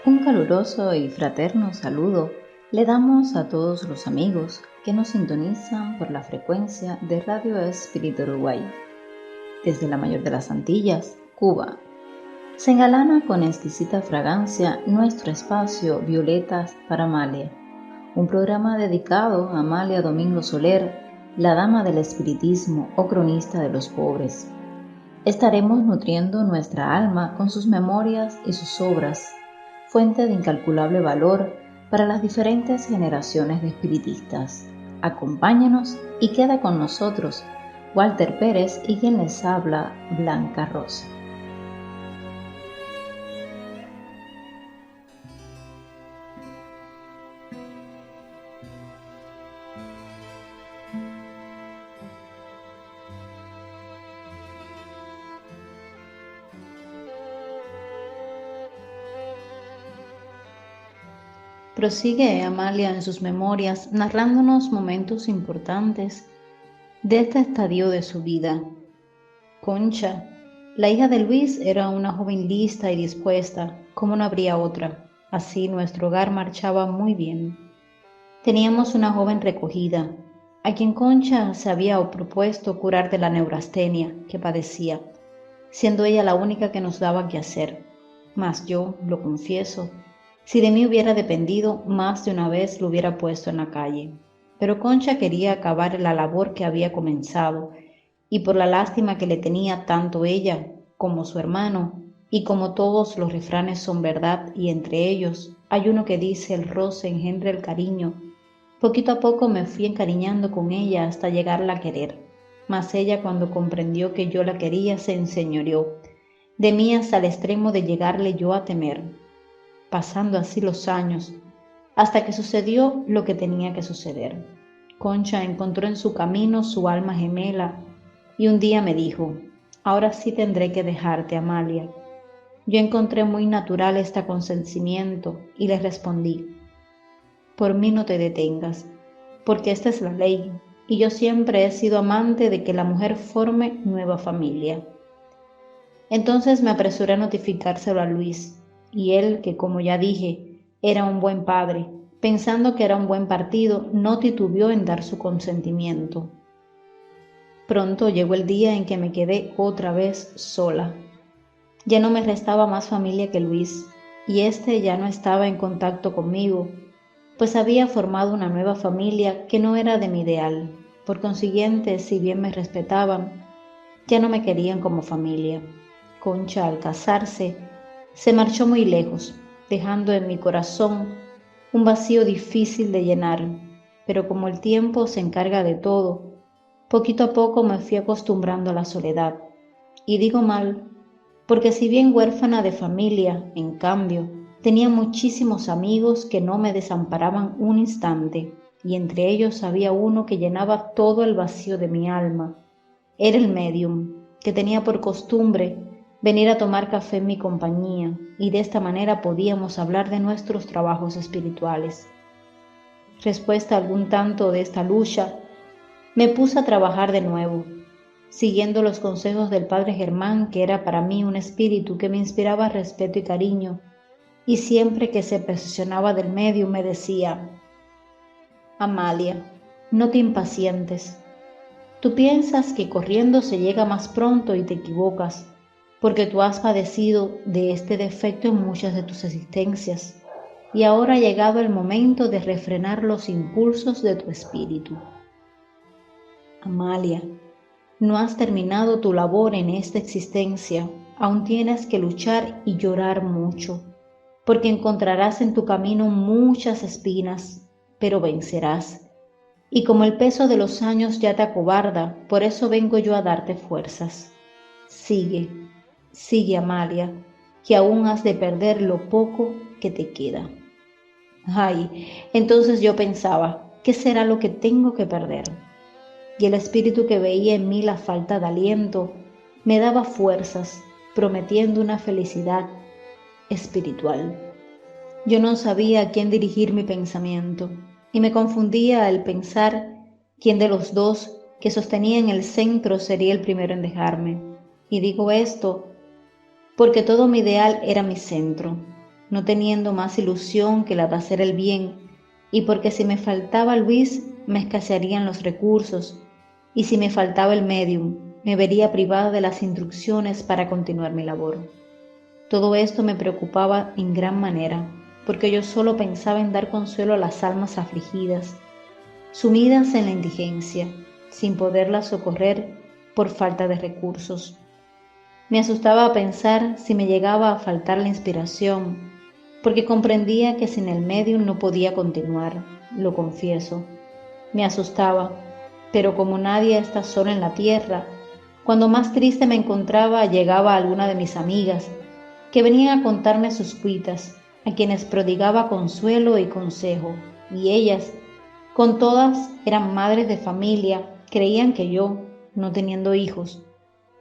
Un caluroso y fraterno saludo le damos a todos los amigos que nos sintonizan por la frecuencia de Radio Espíritu Uruguay. Desde la mayor de las Antillas, Cuba, se engalana con exquisita fragancia nuestro espacio Violetas para Amalia, un programa dedicado a Amalia Domingo Soler, la dama del espiritismo o cronista de los pobres. Estaremos nutriendo nuestra alma con sus memorias y sus obras, fuente de incalculable valor para las diferentes generaciones de espiritistas. Acompáñanos y queda con nosotros Walter Pérez y quien les habla, Blanca Rosa. Prosigue Amalia en sus memorias, narrándonos momentos importantes de este estadio de su vida. Concha, la hija de Luis, era una joven lista y dispuesta, como no habría otra. Así nuestro hogar marchaba muy bien. Teníamos una joven recogida, a quien Concha se había propuesto curar de la neurastenia que padecía, siendo ella la única que nos daba que hacer. Mas yo, lo confieso, si de mí hubiera dependido, más de una vez lo hubiera puesto en la calle. Pero Concha quería acabar la labor que había comenzado, y por la lástima que le tenía tanto ella como su hermano, y como todos los refranes son verdad, y entre ellos hay uno que dice el roce engendra el cariño, poquito a poco me fui encariñando con ella hasta llegarla a querer. Mas ella, cuando comprendió que yo la quería, se enseñoreó de mí hasta el extremo de llegarle yo a temer. Pasando así los años, hasta que sucedió lo que tenía que suceder. Concha encontró en su camino su alma gemela y un día me dijo: ahora sí tendré que dejarte, Amalia. Yo encontré muy natural este consentimiento y le respondí: por mí no te detengas, porque esta es la ley, y yo siempre he sido amante de que la mujer forme nueva familia. Entonces me apresuré a notificárselo a Luis, y él, que como ya dije, era un buen padre, pensando que era un buen partido, no titubeó en dar su consentimiento. Pronto llegó el día en que me quedé otra vez sola. Ya no me restaba más familia que Luis, y éste ya no estaba en contacto conmigo, pues había formado una nueva familia que no era de mi ideal. Por consiguiente, si bien me respetaban, ya no me querían como familia. Concha, al casarse, se marchó muy lejos, dejando en mi corazón un vacío difícil de llenar, pero como el tiempo se encarga de todo, poquito a poco me fui acostumbrando a la soledad. Y digo mal, porque si bien huérfana de familia, en cambio, tenía muchísimos amigos que no me desamparaban un instante, y entre ellos había uno que llenaba todo el vacío de mi alma. Era el médium, que tenía por costumbre venir a tomar café en mi compañía, y de esta manera podíamos hablar de nuestros trabajos espirituales. Respuesta a algún tanto de esta lucha, me puse a trabajar de nuevo, siguiendo los consejos del padre Germán, que era para mí un espíritu que me inspiraba respeto y cariño, y siempre que se posesionaba del médium me decía: Amalia, no te impacientes. Tú piensas que corriendo se llega más pronto y te equivocas, porque tú has padecido de este defecto en muchas de tus existencias, y ahora ha llegado el momento de refrenar los impulsos de tu espíritu. Amalia, no has terminado tu labor en esta existencia, aún tienes que luchar y llorar mucho, porque encontrarás en tu camino muchas espinas, pero vencerás. Y como el peso de los años ya te acobarda, por eso vengo yo a darte fuerzas. Sigue, sigue, Amalia, que aún has de perder lo poco que te queda. Ay, entonces yo pensaba, ¿qué será lo que tengo que perder? Y el espíritu que veía en mí la falta de aliento me daba fuerzas, prometiendo una felicidad espiritual. Yo no sabía a quién dirigir mi pensamiento, y me confundía al pensar quién de los dos que sostenían el centro sería el primero en dejarme. Y digo esto porque todo mi ideal era mi centro. no teniendo más ilusión que la de hacer el bien, y porque si me faltaba Luis, me escasearían los recursos, y si me faltaba el medium, me vería privada de las instrucciones para continuar mi labor. Todo esto me preocupaba en gran manera, porque yo solo pensaba en dar consuelo a las almas afligidas, sumidas en la indigencia, sin poderlas socorrer por falta de recursos. Me asustaba pensar si me llegaba a faltar la inspiración, porque comprendía que sin el medium no podía continuar, lo confieso. Me asustaba, pero como nadie está solo en la tierra, cuando más triste me encontraba llegaba alguna de mis amigas, que venían a contarme sus cuitas, a quienes prodigaba consuelo y consejo, y ellas, con todas, eran madres de familia, creían que yo, no teniendo hijos,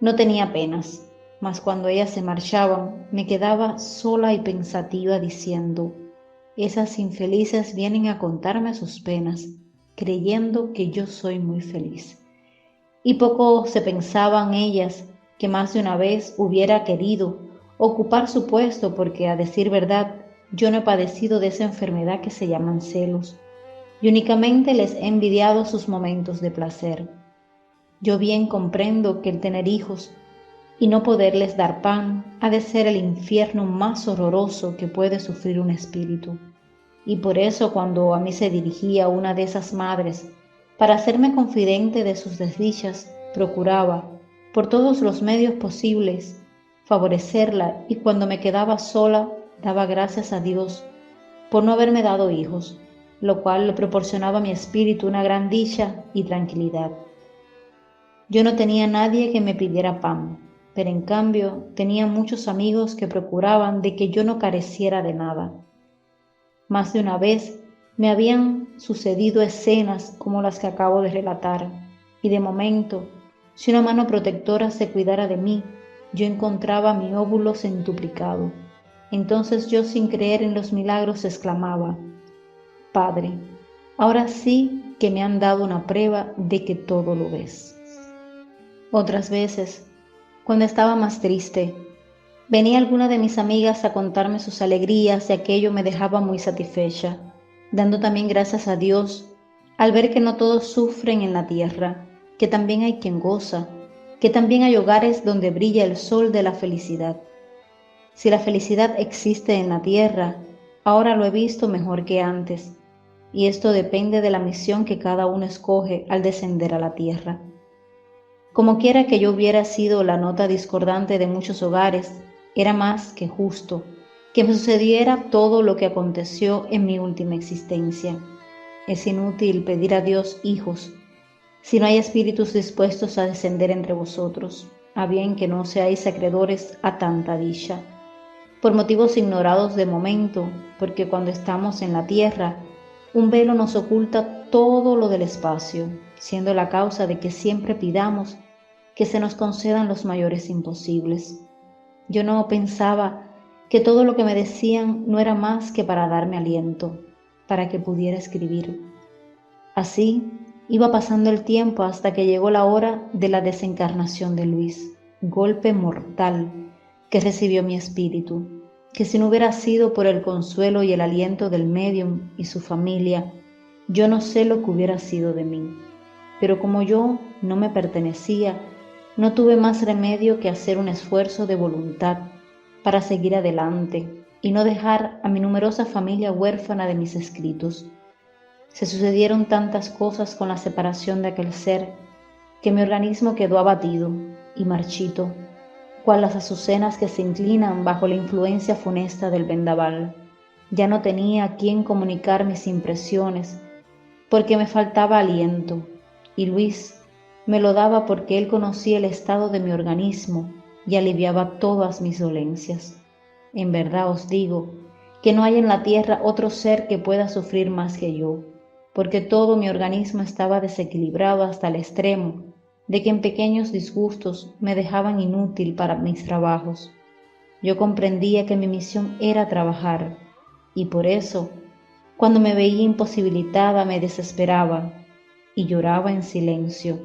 no tenía penas, mas cuando ellas se marchaban, me quedaba sola y pensativa diciendo, esas infelices vienen a contarme sus penas, creyendo que yo soy muy feliz. Y poco se pensaban ellas que más de una vez hubiera querido ocupar su puesto porque, a decir verdad, yo no he padecido de esa enfermedad que se llaman celos, y únicamente les he envidiado sus momentos de placer. Yo bien comprendo que el tener hijos y no poderles dar pan ha de ser el infierno más horroroso que puede sufrir un espíritu. Y por eso cuando a mí se dirigía una de esas madres para hacerme confidente de sus desdichas, procuraba, por todos los medios posibles, favorecerla, y cuando me quedaba sola, daba gracias a Dios por no haberme dado hijos, lo cual le proporcionaba a mi espíritu una gran dicha y tranquilidad. Yo no tenía nadie que me pidiera pan, pero en cambio tenía muchos amigos que procuraban de que yo no careciera de nada. Más de una vez me habían sucedido escenas como las que acabo de relatar, y de momento, si una mano protectora se cuidara de mí, yo encontraba mi óvulo centuplicado. Entonces yo, sin creer en los milagros, exclamaba, Padre, ahora sí que me han dado una prueba de que todo lo ves. Otras veces, cuando estaba más triste, venía alguna de mis amigas a contarme sus alegrías y aquello me dejaba muy satisfecha, dando también gracias a Dios al ver que no todos sufren en la tierra, que también hay quien goza, que también hay hogares donde brilla el sol de la felicidad. Si la felicidad existe en la tierra, ahora lo he visto mejor que antes, y esto depende de la misión que cada uno escoge al descender a la tierra. Como quiera que yo hubiera sido la nota discordante de muchos hogares, era más que justo que me sucediera todo lo que aconteció en mi última existencia. Es inútil pedir a Dios hijos si no hay espíritus dispuestos a descender entre vosotros, a bien que no seáis acreedores a tanta dicha. Por motivos ignorados de momento, porque cuando estamos en la tierra, un velo nos oculta todo lo del espacio, siendo la causa de que siempre pidamos que se nos concedan los mayores imposibles. Yo no pensaba que todo lo que me decían no era más que para darme aliento, para que pudiera escribir. Así iba pasando el tiempo hasta que llegó la hora de la desencarnación de Luis, golpe mortal que recibió mi espíritu, que si no hubiera sido por el consuelo y el aliento del médium y su familia, yo no sé lo que hubiera sido de mí. Pero como yo no me pertenecía, no tuve más remedio que hacer un esfuerzo de voluntad para seguir adelante y no dejar a mi numerosa familia huérfana de mis escritos. Se sucedieron tantas cosas con la separación de aquel ser que mi organismo quedó abatido y marchito, cual las azucenas que se inclinan bajo la influencia funesta del vendaval. Ya no tenía a quien comunicar mis impresiones porque me faltaba aliento, y Luis me lo daba porque él conocía el estado de mi organismo y aliviaba todas mis dolencias. En verdad os digo que no hay en la tierra otro ser que pueda sufrir más que yo, porque todo mi organismo estaba desequilibrado hasta el extremo de que en pequeños disgustos me dejaban inútil para mis trabajos. Yo comprendía que mi misión era trabajar, y por eso, cuando me veía imposibilitada, me desesperaba y lloraba en silencio.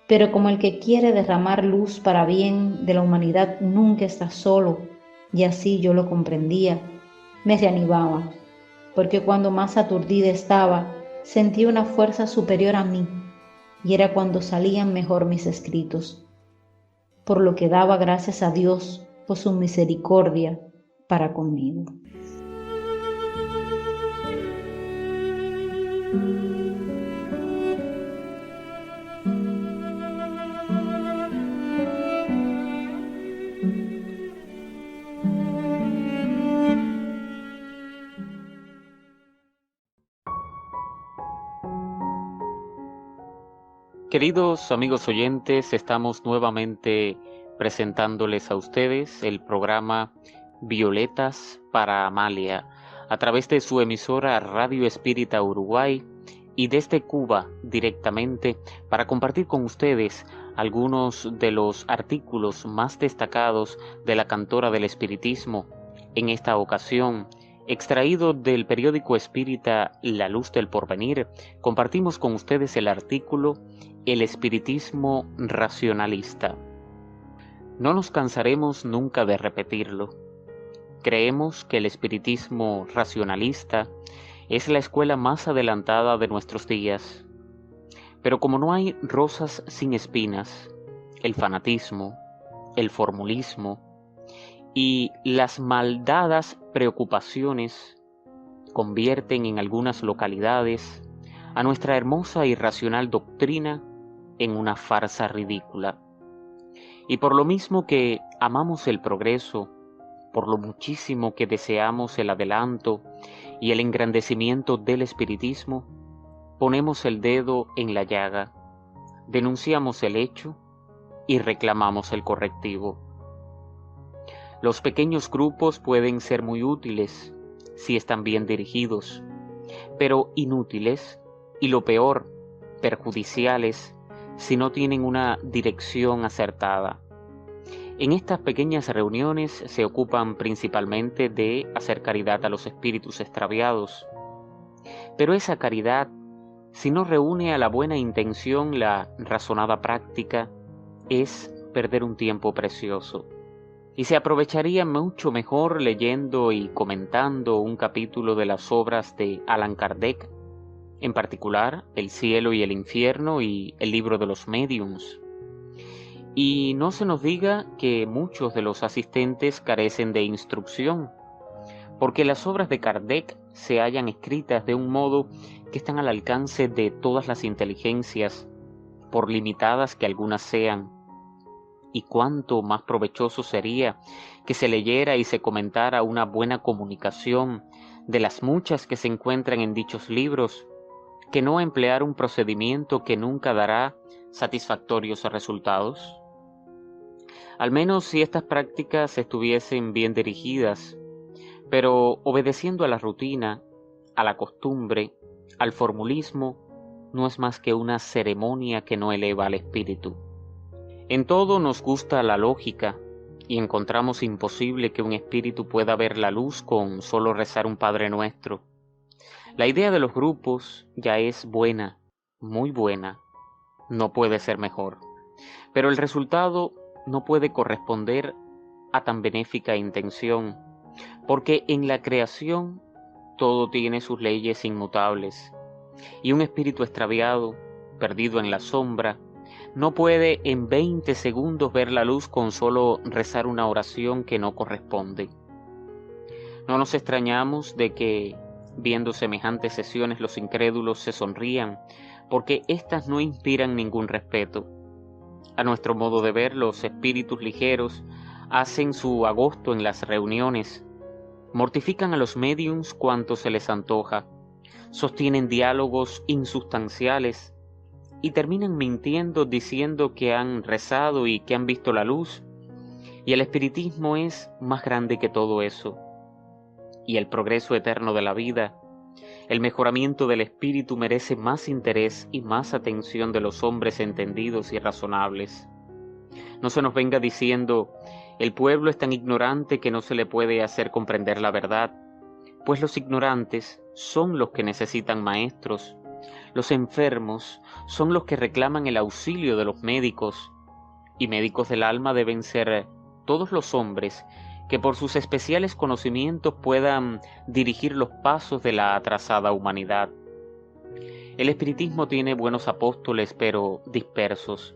Pero como el que quiere derramar luz para bien de la humanidad nunca está solo, y así yo lo comprendía, me reanimaba, porque cuando más aturdida estaba, sentía una fuerza superior a mí, y era cuando salían mejor mis escritos, por lo que daba gracias a Dios por su misericordia para conmigo. Queridos amigos oyentes, estamos nuevamente presentándoles a ustedes el programa Violetas para Amalia, a través de su emisora Radio Espírita Uruguay y desde Cuba directamente, para compartir con ustedes algunos de los artículos más destacados de la cantora del espiritismo. En esta ocasión, extraído del periódico espírita La Luz del Porvenir, compartimos con ustedes el artículo El espiritismo racionalista. No nos cansaremos nunca de repetirlo. Creemos que el espiritismo racionalista es la escuela más adelantada de nuestros días. Pero como no hay rosas sin espinas, el fanatismo, el formulismo y las maldadas preocupaciones convierten en algunas localidades a nuestra hermosa y racional doctrina en una farsa ridícula. Y por lo mismo que amamos el progreso, por lo muchísimo que deseamos el adelanto y el engrandecimiento del espiritismo, ponemos el dedo en la llaga, denunciamos el hecho y reclamamos el correctivo. Los pequeños grupos pueden ser muy útiles si están bien dirigidos, pero inútiles y, lo peor, perjudiciales si no tienen una dirección acertada. En estas pequeñas reuniones se ocupan principalmente de hacer caridad a los espíritus extraviados. Pero esa caridad, si no reúne a la buena intención la razonada práctica, es perder un tiempo precioso. Y se aprovecharía mucho mejor leyendo y comentando un capítulo de las obras de Allan Kardec, en particular El cielo y el infierno y el libro de los médiums. Y no se nos diga que muchos de los asistentes carecen de instrucción, porque las obras de Kardec se hallan escritas de un modo que están al alcance de todas las inteligencias, por limitadas que algunas sean. Y cuánto más provechoso sería que se leyera y se comentara una buena comunicación de las muchas que se encuentran en dichos libros, que no emplear un procedimiento que nunca dará satisfactorios resultados. Al menos si estas prácticas estuviesen bien dirigidas, pero obedeciendo a la rutina, a la costumbre, al formulismo, no es más que una ceremonia que no eleva al espíritu. En todo nos gusta la lógica y encontramos imposible que un espíritu pueda ver la luz con solo rezar un Padre Nuestro. La idea de los grupos ya es buena, muy buena, no puede ser mejor, pero el resultado no puede corresponder a tan benéfica intención, porque en la creación todo tiene sus leyes inmutables, y un espíritu extraviado, perdido en la sombra, no puede en 20 segundos ver la luz con solo rezar una oración que no corresponde. No nos extrañamos de que, viendo semejantes sesiones, los incrédulos se sonrían, porque éstas no inspiran ningún respeto. A nuestro modo de ver, los espíritus ligeros hacen su agosto en las reuniones, mortifican a los médiums cuanto se les antoja, sostienen diálogos insustanciales y terminan mintiendo diciendo que han rezado y que han visto la luz. Y el espiritismo es más grande que todo eso. Y el progreso eterno de la vida, el mejoramiento del espíritu merece más interés y más atención de los hombres entendidos y razonables. No se nos venga diciendo, el pueblo es tan ignorante que no se le puede hacer comprender la verdad, pues los ignorantes son los que necesitan maestros, los enfermos son los que reclaman el auxilio de los médicos, y médicos del alma deben ser todos los hombres que por sus especiales conocimientos puedan dirigir los pasos de la atrasada humanidad. El espiritismo tiene buenos apóstoles, pero dispersos,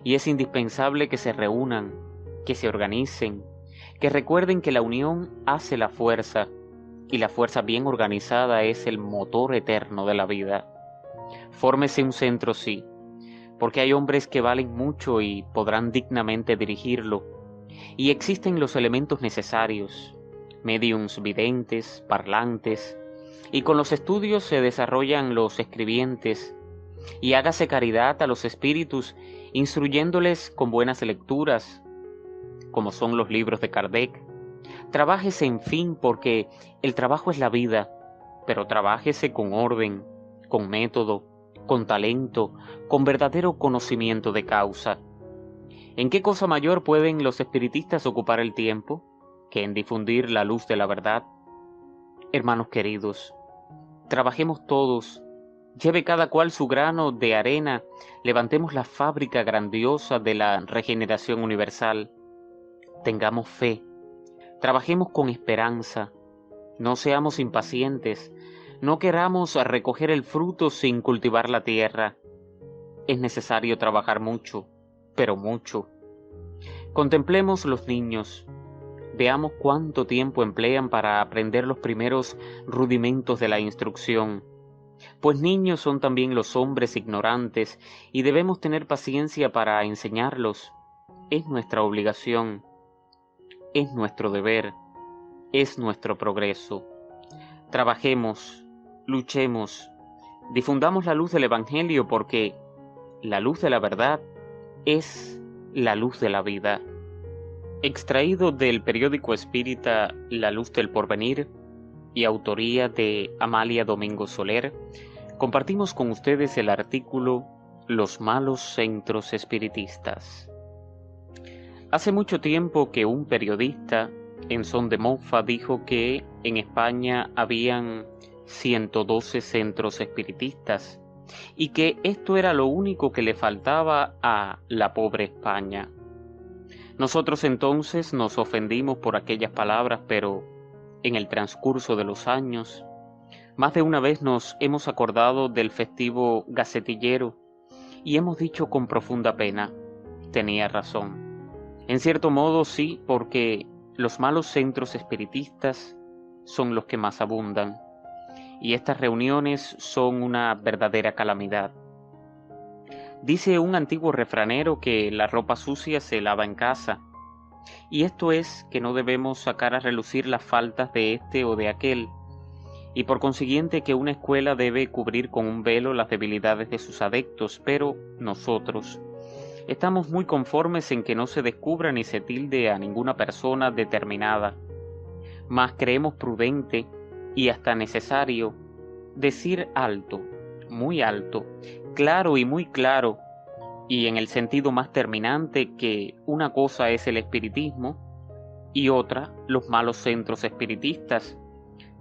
y es indispensable que se reúnan, que se organicen, que recuerden que la unión hace la fuerza, y la fuerza bien organizada es el motor eterno de la vida. Fórmese un centro, sí, porque hay hombres que valen mucho y podrán dignamente dirigirlo, y existen los elementos necesarios, médiums videntes, parlantes, y con los estudios se desarrollan los escribientes, y hágase caridad a los espíritus, instruyéndoles con buenas lecturas, como son los libros de Kardec. Trabájese, en fin, porque el trabajo es la vida, pero trabájese con orden, con método, con talento, con verdadero conocimiento de causa. ¿En qué cosa mayor pueden los espiritistas ocupar el tiempo que en difundir la luz de la verdad? Hermanos queridos, trabajemos todos, lleve cada cual su grano de arena, levantemos la fábrica grandiosa de la regeneración universal. Tengamos fe, trabajemos con esperanza, no seamos impacientes, no queramos recoger el fruto sin cultivar la tierra. Es necesario trabajar mucho, pero mucho. Contemplemos los niños, veamos cuánto tiempo emplean para aprender los primeros rudimentos de la instrucción, pues niños son también los hombres ignorantes y debemos tener paciencia para enseñarlos. Es nuestra obligación, es nuestro deber, es nuestro progreso. Trabajemos, luchemos, difundamos la luz del Evangelio porque la luz de la verdad es la luz de la vida. Extraído del periódico espírita La Luz del Porvenir y autoría de Amalia Domingo Soler, compartimos con ustedes el artículo Los malos centros espiritistas. Hace mucho tiempo que un periodista, en son de mofa, dijo que en España habían 112 centros espiritistas y que esto era lo único que le faltaba a la pobre España. Nosotros entonces nos ofendimos por aquellas palabras, pero en el transcurso de los años, más de una vez nos hemos acordado del festivo gacetillero y hemos dicho con profunda pena, tenía razón. En cierto modo sí, porque los malos centros espiritistas son los que más abundan, y estas reuniones son una verdadera calamidad. Dice un antiguo refranero que la ropa sucia se lava en casa, y esto es que no debemos sacar a relucir las faltas de este o de aquel, y por consiguiente que una escuela debe cubrir con un velo las debilidades de sus adeptos, pero nosotros estamos muy conformes en que no se descubra ni se tilde a ninguna persona determinada, mas creemos prudente y hasta necesario decir alto, muy alto, claro y muy claro, y en el sentido más terminante, que una cosa es el espiritismo y otra los malos centros espiritistas,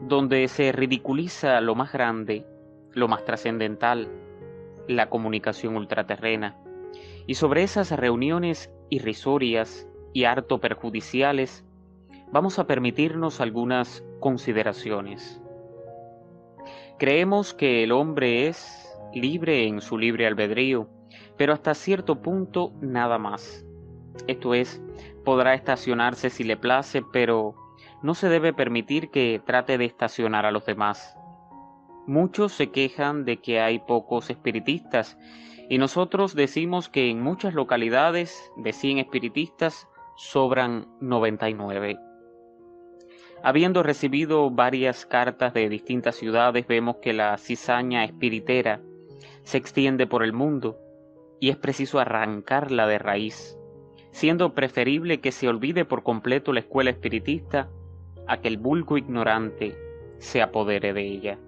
donde se ridiculiza lo más grande, lo más trascendental, la comunicación ultraterrena. Y sobre esas reuniones irrisorias y harto perjudiciales, vamos a permitirnos algunas consideraciones. Creemos que el hombre es libre en su libre albedrío, pero hasta cierto punto nada más. Esto es, podrá estacionarse si le place, pero no se debe permitir que trate de estacionar a los demás. Muchos se quejan de que hay pocos espiritistas, y nosotros decimos que en muchas localidades de 100 espiritistas sobran 99. Habiendo recibido varias cartas de distintas ciudades, vemos que la cizaña espiritera se extiende por el mundo y es preciso arrancarla de raíz, siendo preferible que se olvide por completo la escuela espiritista a que el vulgo ignorante se apodere de ella.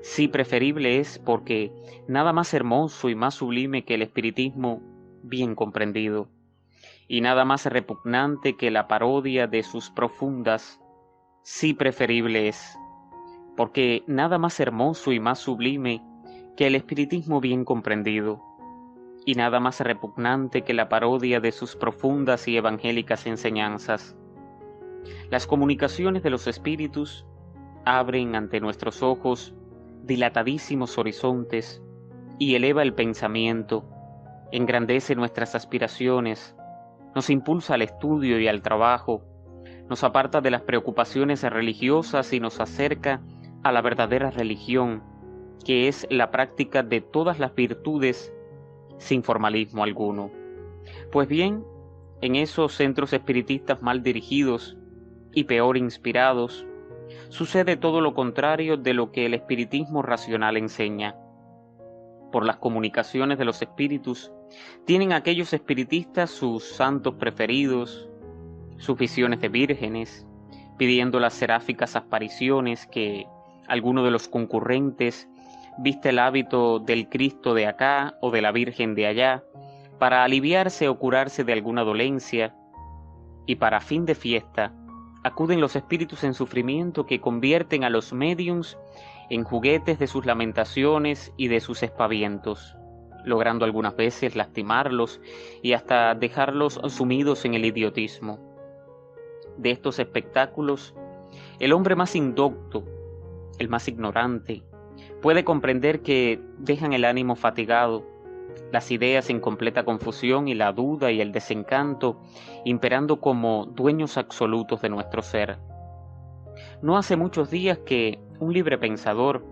Sí, preferible es, porque nada más hermoso y más sublime que el espiritismo bien comprendido, y nada más repugnante que la parodia de sus profundas. Sí, preferible es, porque nada más hermoso y más sublime que el espiritismo bien comprendido, y nada más repugnante que la parodia de sus profundas y evangélicas enseñanzas. Las comunicaciones de los espíritus abren ante nuestros ojos dilatadísimos horizontes y eleva el pensamiento, engrandece nuestras aspiraciones, nos impulsa al estudio y al trabajo, nos aparta de las preocupaciones religiosas y nos acerca a la verdadera religión, que es la práctica de todas las virtudes sin formalismo alguno. Pues bien, en esos centros espiritistas mal dirigidos y peor inspirados, sucede todo lo contrario de lo que el espiritismo racional enseña. Por las comunicaciones de los espíritus, tienen aquellos espiritistas sus santos preferidos, sus visiones de vírgenes, pidiendo las seráficas apariciones que alguno de los concurrentes viste el hábito del Cristo de acá o de la Virgen de allá, para aliviarse o curarse de alguna dolencia, y para fin de fiesta, acuden los espíritus en sufrimiento que convierten a los médiums en juguetes de sus lamentaciones y de sus espavientos, logrando algunas veces lastimarlos y hasta dejarlos sumidos en el idiotismo. De estos espectáculos, el hombre más indocto, el más ignorante, puede comprender que dejan el ánimo fatigado, las ideas en completa confusión y la duda y el desencanto imperando como dueños absolutos de nuestro ser. No hace muchos días que un libre pensador,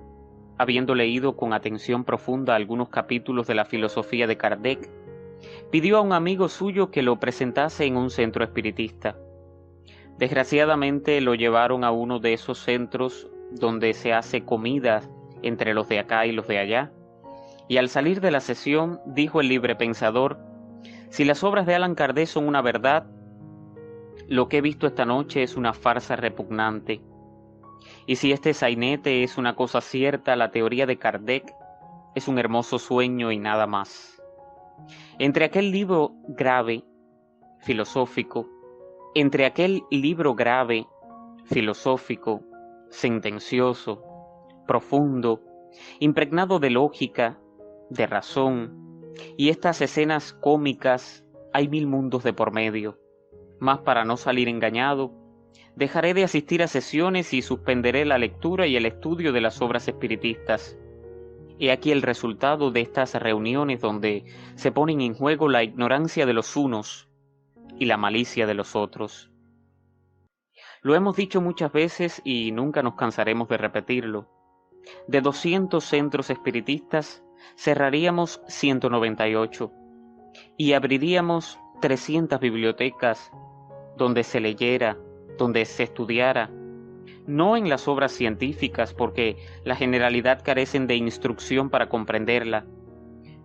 habiendo leído con atención profunda algunos capítulos de la filosofía de Kardec, pidió a un amigo suyo que lo presentase en un centro espiritista. Desgraciadamente lo llevaron a uno de esos centros donde se hace comida entre los de acá y los de allá, y al salir de la sesión dijo el libre pensador: si las obras de Allan Kardec son una verdad, lo que he visto esta noche es una farsa repugnante. Y si este sainete es una cosa cierta, la teoría de Kardec es un hermoso sueño y nada más. Entre aquel libro grave, filosófico, sentencioso, profundo, impregnado de lógica, de razón, y estas escenas cómicas, hay 1000 mundos de por medio. Mas para no salir engañado, dejaré de asistir a sesiones y suspenderé la lectura y el estudio de las obras espiritistas. He aquí el resultado de estas reuniones donde se ponen en juego la ignorancia de los unos y la malicia de los otros. Lo hemos dicho muchas veces y nunca nos cansaremos de repetirlo. De 200 centros espiritistas, cerraríamos 198 y abriríamos 300 bibliotecas donde se leyera, donde se estudiara, no en las obras científicas, porque la generalidad carecen de instrucción para comprenderla,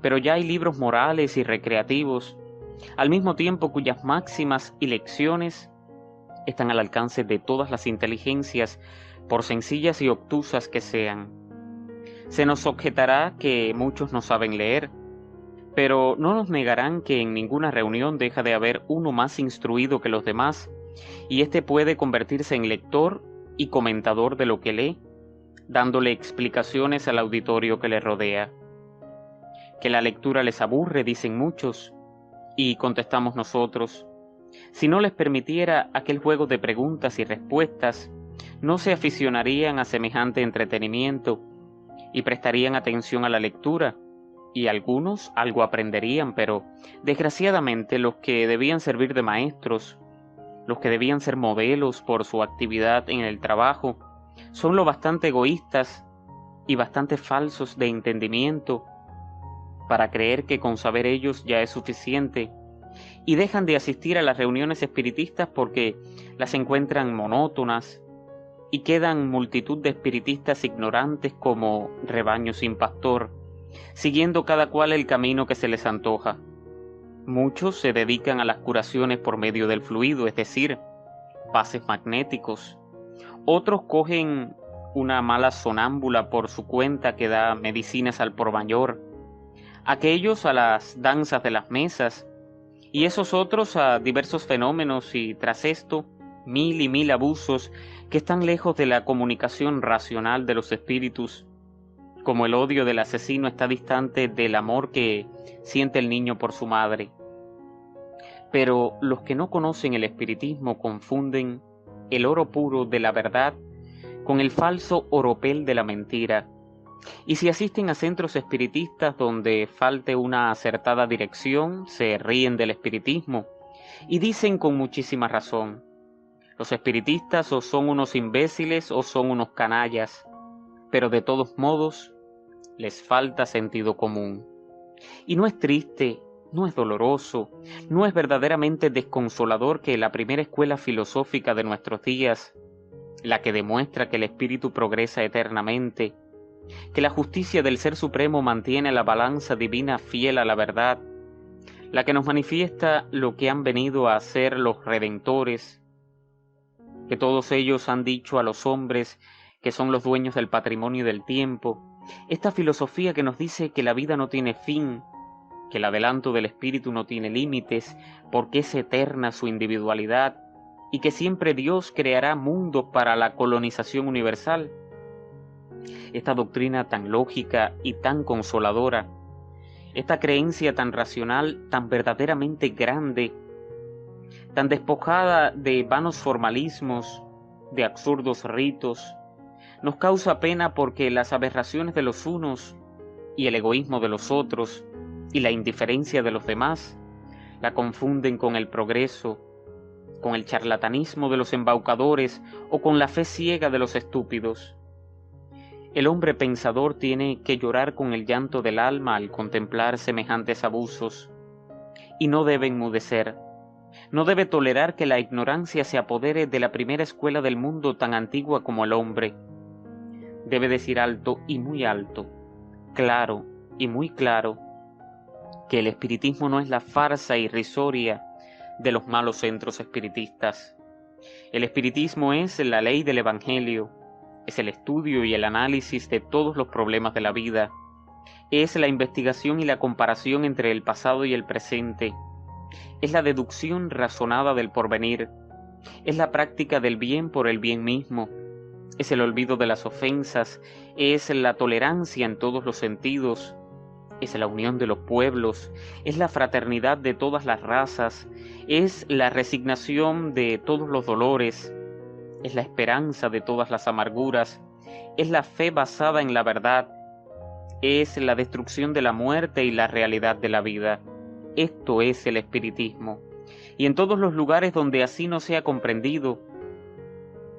pero ya hay libros morales y recreativos, al mismo tiempo cuyas máximas y lecciones están al alcance de todas las inteligencias, por sencillas y obtusas que sean. Se nos objetará que muchos no saben leer, pero no nos negarán que en ninguna reunión deja de haber uno más instruido que los demás, y éste puede convertirse en lector y comentador de lo que lee, dándole explicaciones al auditorio que le rodea. Que la lectura les aburre, dicen muchos, y contestamos nosotros: si no les permitiera aquel juego de preguntas y respuestas, no se aficionarían a semejante entretenimiento y prestarían atención a la lectura, y algunos algo aprenderían, pero desgraciadamente los que debían servir de maestros, los que debían ser modelos por su actividad en el trabajo, son lo bastante egoístas y bastante falsos de entendimiento para creer que con saber ellos ya es suficiente, y dejan de asistir a las reuniones espiritistas porque las encuentran monótonas, y quedan multitud de espiritistas ignorantes como rebaño sin pastor, siguiendo cada cual el camino que se les antoja. Muchos se dedican a las curaciones por medio del fluido, es decir, pases magnéticos. Otros cogen una mala sonámbula por su cuenta que da medicinas al por mayor. Aquellos a las danzas de las mesas, y esos otros a diversos fenómenos, y tras esto 1000 y 1000 abusos que están lejos de la comunicación racional de los espíritus, como el odio del asesino está distante del amor que siente el niño por su madre. Pero los que no conocen el espiritismo confunden el oro puro de la verdad con el falso oropel de la mentira. Y si asisten a centros espiritistas donde falte una acertada dirección, se ríen del espiritismo y dicen con muchísima razón: los espiritistas o son unos imbéciles o son unos canallas, pero de todos modos les falta sentido común. Y no es triste, no es doloroso, no es verdaderamente desconsolador que la primera escuela filosófica de nuestros días, la que demuestra que el espíritu progresa eternamente, que la justicia del Ser Supremo mantiene la balanza divina fiel a la verdad, la que nos manifiesta lo que han venido a hacer los redentores, que todos ellos han dicho a los hombres que son los dueños del patrimonio y del tiempo, esta filosofía que nos dice que la vida no tiene fin, que el adelanto del espíritu no tiene límites, porque es eterna su individualidad, y que siempre Dios creará mundos para la colonización universal. Esta doctrina tan lógica y tan consoladora, esta creencia tan racional, tan verdaderamente grande, tan despojada de vanos formalismos, de absurdos ritos, nos causa pena porque las aberraciones de los unos y el egoísmo de los otros y la indiferencia de los demás la confunden con el progreso, con el charlatanismo de los embaucadores o con la fe ciega de los estúpidos. El hombre pensador tiene que llorar con el llanto del alma al contemplar semejantes abusos, y no debe enmudecer, no debe tolerar que la ignorancia se apodere de la primera escuela del mundo tan antigua como el hombre. Debe decir alto y muy alto, claro y muy claro, que el espiritismo no es la farsa irrisoria de los malos centros espiritistas. El espiritismo es la ley del Evangelio, es el estudio y el análisis de todos los problemas de la vida, es la investigación y la comparación entre el pasado y el presente, es la deducción razonada del porvenir, es la práctica del bien por el bien mismo, es el olvido de las ofensas, es la tolerancia en todos los sentidos, es la unión de los pueblos, es la fraternidad de todas las razas, es la resignación de todos los dolores, es la esperanza de todas las amarguras, es la fe basada en la verdad, es la destrucción de la muerte y la realidad de la vida. Esto es el espiritismo. Y en todos los lugares donde así no sea comprendido,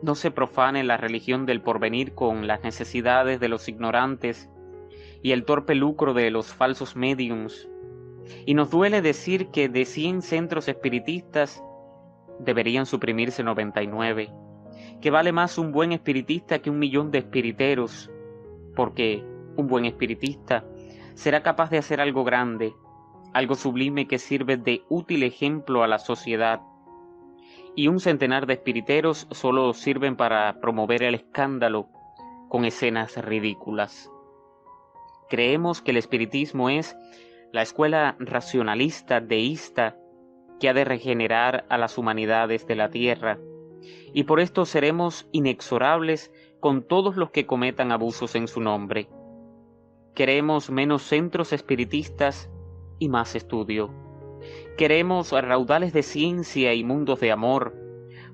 no se profane la religión del porvenir con las necesidades de los ignorantes y el torpe lucro de los falsos médiums. Y nos duele decir que de 100 centros espiritistas deberían suprimirse 99, que vale más un buen espiritista que 1.000.000 de espiriteros, porque un buen espiritista será capaz de hacer algo grande, algo sublime que sirve de útil ejemplo a la sociedad, y 100 de espiriteros solo sirven para promover el escándalo con escenas ridículas. Creemos que el espiritismo es la escuela racionalista, deísta, que ha de regenerar a las humanidades de la tierra, y por esto seremos inexorables con todos los que cometan abusos en su nombre. Queremos menos centros espiritistas y más estudio. Queremos raudales de ciencia y mundos de amor,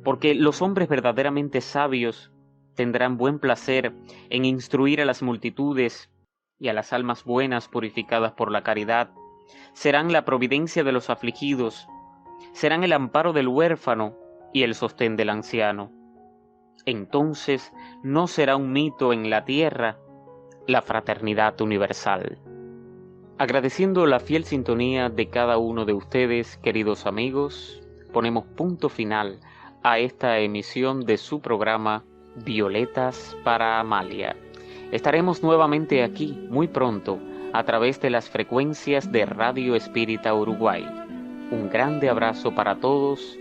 porque los hombres verdaderamente sabios tendrán buen placer en instruir a las multitudes y a las almas buenas purificadas por la caridad. Serán la providencia de los afligidos, serán el amparo del huérfano y el sostén del anciano. Entonces no será un mito en la tierra la fraternidad universal. Agradeciendo la fiel sintonía de cada uno de ustedes, queridos amigos, ponemos punto final a esta emisión de su programa Violetas para Amalia. Estaremos nuevamente aquí muy pronto a través de las frecuencias de Radio Espírita Uruguay. Un grande abrazo para todos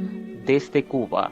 desde Cuba.